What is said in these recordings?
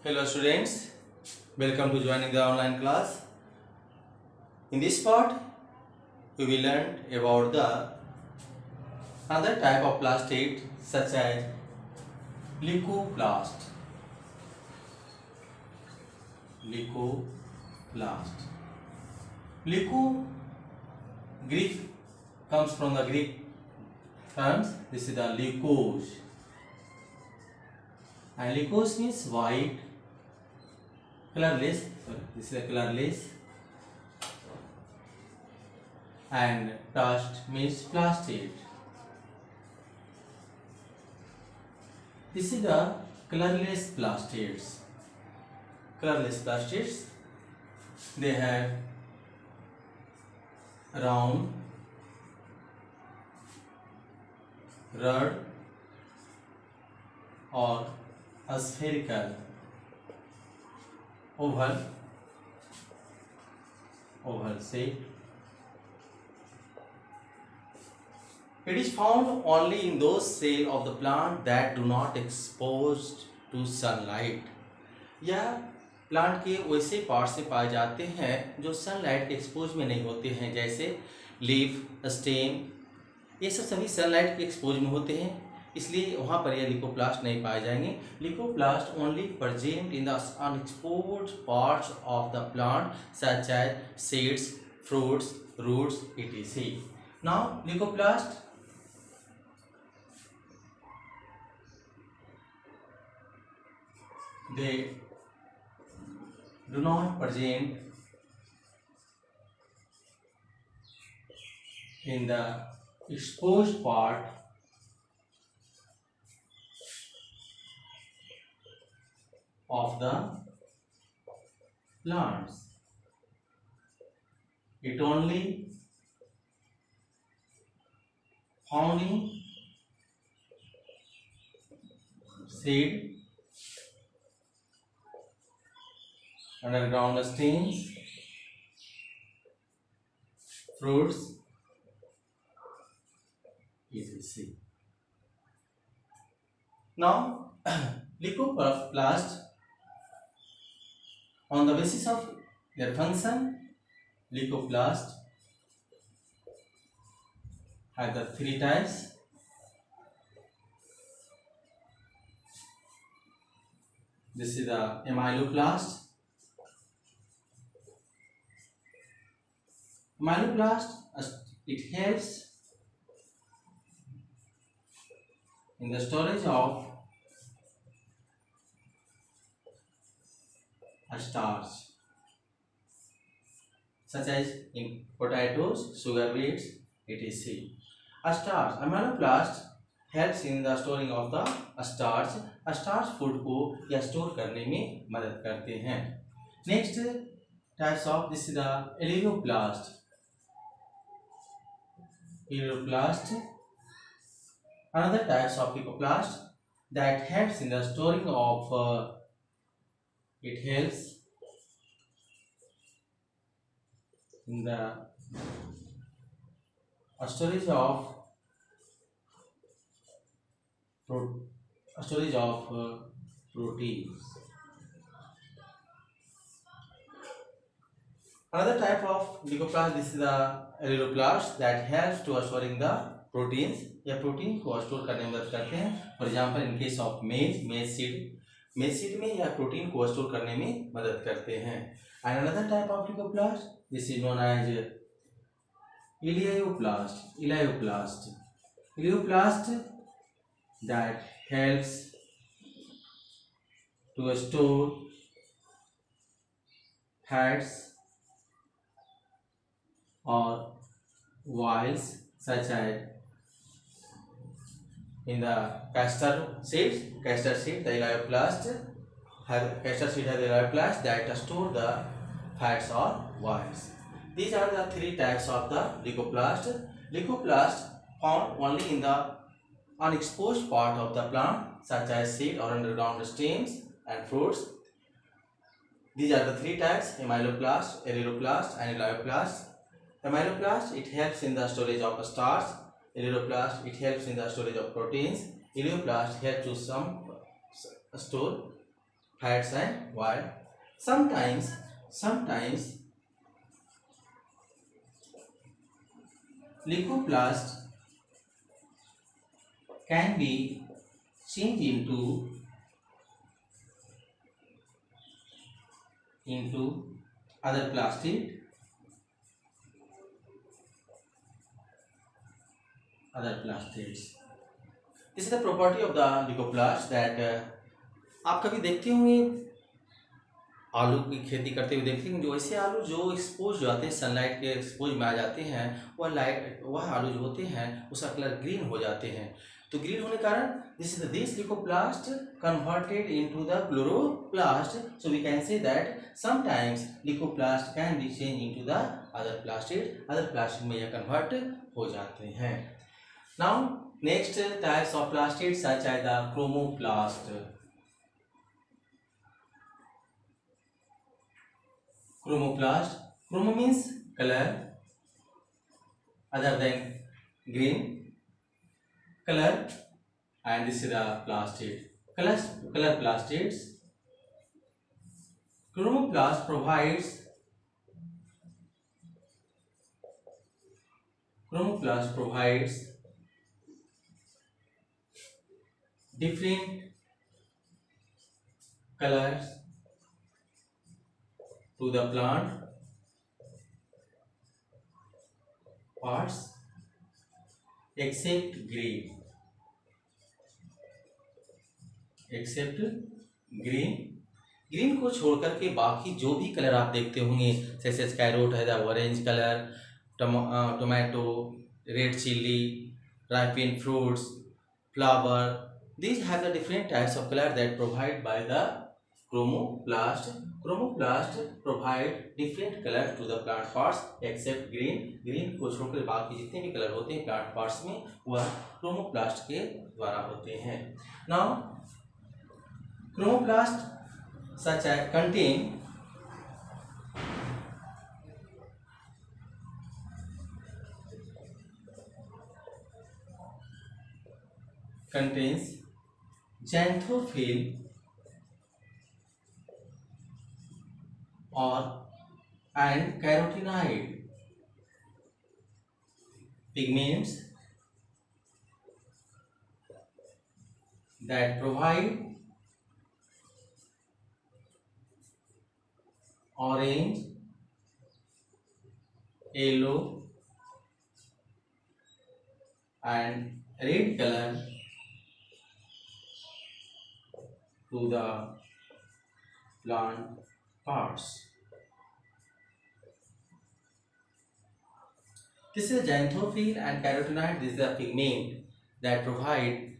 Hello students, welcome to joining the online class. In this part, we will learn about the another type of plastic such as leucoplast. Leucoplast. Leuco Greek comes from the Greek terms. This is the leukos, and leukos means white, colorless. Sorry, this is a colorless, and plast means plastic. This is the colorless plastids. Colorless plastids, they have round, rod or spherical, oval shape. It is found only in those cells of the plant that do not exposed to sunlight. यह plant के वैसे part से पाए जाते हैं जो sunlight के expose में नहीं होते हैं, जैसे लीफ, स्टेम, ये सब सभी सनलाइट के एक्सपोज में होते हैं, इसलिए वहाँ पर यह ल्यूकोप्लास्ट नहीं पाए जाएंगे. Leucoplast only present in the unexposed parts of the plant such as seeds, fruits, roots etc. Now leucoplast they do not present in the exposed part of the plants. It only found in seed, underground stems, fruits etc. Now leucoplast, on the basis of their function, leucoplast have the three types. This is the amyloplast. Amyloplast, it helps in the storage of a starch, such as in potatoes, sugar beets etc. A starch, amyloplast helps in the storing of the starch. Starch food को या store करने में मदद करते हैं. Next types of, this is the eleuroplast. Eleuroplast, another types of leucoplast that helps in the storing of it helps in the storage of proteins. Another type of leucoplast, this is the eleuroplast that helps to storing the proteins, या protein को store करने में मदद करते हैं. For example in case of मेज seed में यह प्रोटीन को स्टोर करने में मदद करते हैं. And another type of leucoplast, this is known as elaioplast that helps to store fats or oils, such as in the castor seed, the eleuroplast has the eleuroplast that store the fats or oils. These are the three types of the leucoplast. Leucoplast found only in the unexposed part of the plant, such as seed or underground stems and fruits. These are the three types: amyloplast, eleuroplast and eleuroplast. Amyloplast, it helps in the storage of starch. Eleuroplast, it helps in the storage of proteins. Eleuroplast helps to store fats and oil. Sometimes leucoplast can be changed into other plastids. This is the property of the leucoplast that आप कभी देखते होंगे आलू की खेती करते हुए देखते हैं, जो ऐसे आलू जो एक्सपोज हो जाते हैं, सनलाइट के एक्सपोज में आ जाते हैं, वह आलू जो होते हैं उसका कलर ग्रीन हो जाते हैं। तो ग्रीन होने के कारण this leucoplast converted into the chloroplast, so we can say that sometimes leucoplast can be changed into the other plastid में यह कन्वर्ट हो जाते हैं। Now next types of plastids such as the chromoplast. Chromo means color other than green color, and this is the plastid. Color plastids. Chromoplast provides different colors to the plant parts except green. Green को छोड़कर के बाकी जो भी colour आप देखते होंगे, जैसे कैरोट है the orange colour, tomato, red chilli, ripened fruits, flower, these have the different types of color that provide by the chromoplast. Chromoplast provide different color to the plant parts except green को छोड़कर बाकी जितने भी colour होते हैं plant parts में वह chromoplast के द्वारा होते हैं। Now chromoplast such as contains xanthophyll and carotenoid pigments that provide orange, yellow and red color to the plant parts. This is xanthophyll and carotenoid. This is the pigment that provide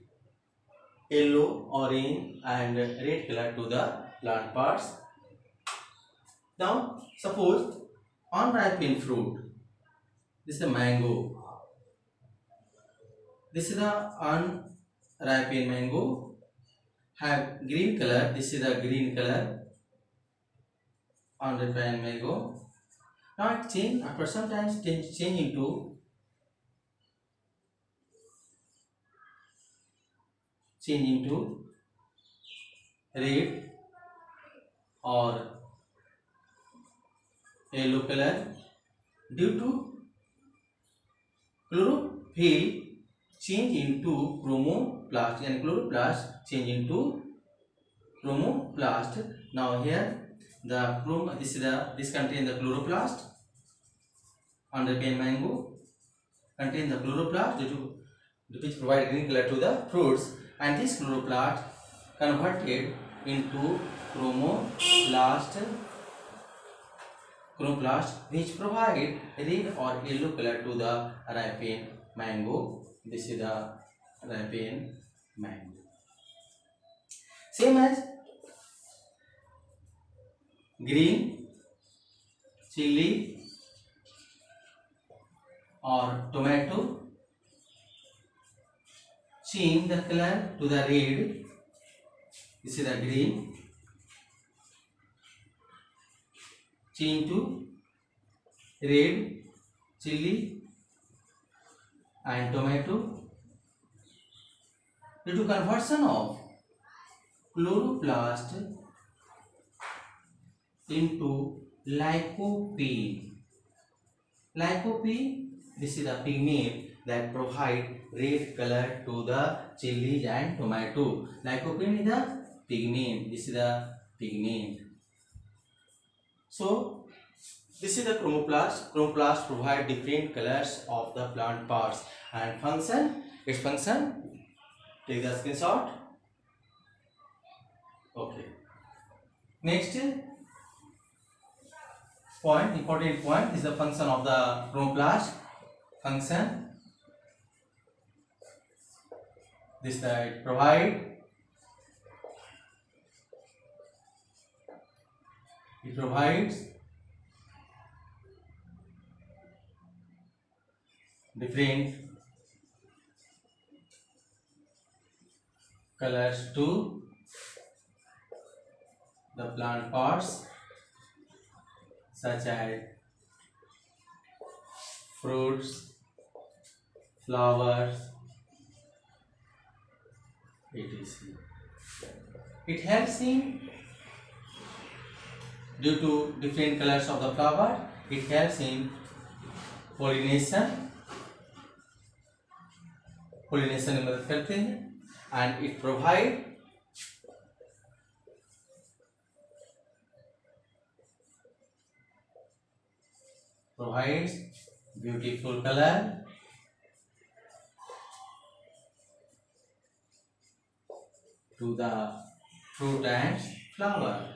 yellow, orange and red color to the plant parts. Now suppose unripened fruit, this is the mango, this is the unripened mango, have green color, this is the green color, unripened mango. Now it change after some time change into red or yellow color due to chlorophyll change into chromoplast and chloroplast change into chromoplast. Now here this contains the chloroplast. Unripened mango contains the chloroplast which provide green color to the fruits, and this chloroplast converted into chromoplast which provide red or yellow color to the ripened mango. This is the ripened mango. Same as green chili or tomato change the color to the red. This is the green. Change to red chili and tomato due to conversion of chloroplast into lycopene. Lycopene, this is a pigment that provide red color to the chilies and tomato. Lycopene is the pigment. This is the pigment. So this is the chromoplast. Chromoplast provide different colors of the plant parts and function. Its function. Take the screenshot. Okay. Next point, important point is the function of the chromoplast. Function. This that it provides different colors to the plant parts such as fruits, flowers, etc. It helps in, due to different colors of the flower, it helps in pollination में मदद करते हैं and it provides beautiful color to the fruit and flower.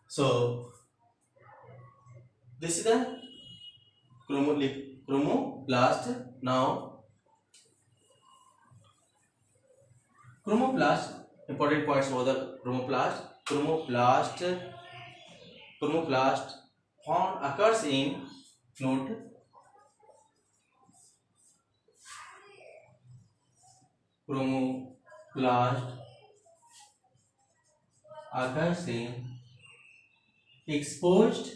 So this is the chromoplast. Now chromoplast, important points for the chromoplast. Chromoplast found occurs in, note, chromoplast occurs in exposed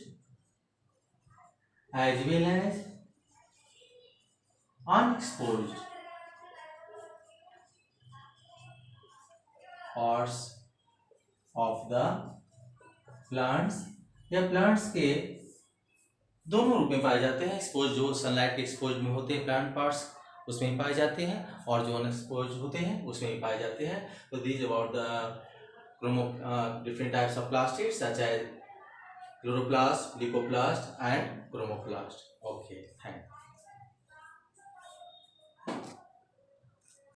as well as unexposed parts of the plants या plants के दोनों रूप में पाए जाते हैं. Expose जो sunlight के एक्सपोज में होते हैं प्लांट पार्ट्स उसमें पाए जाते हैं और जो अनएक्सपोज होते हैं उसमें भी पाए जाते हैं. तो this about the different types of plastids such as chloroplast, lipoplast and chromoplast. Okay, thanks.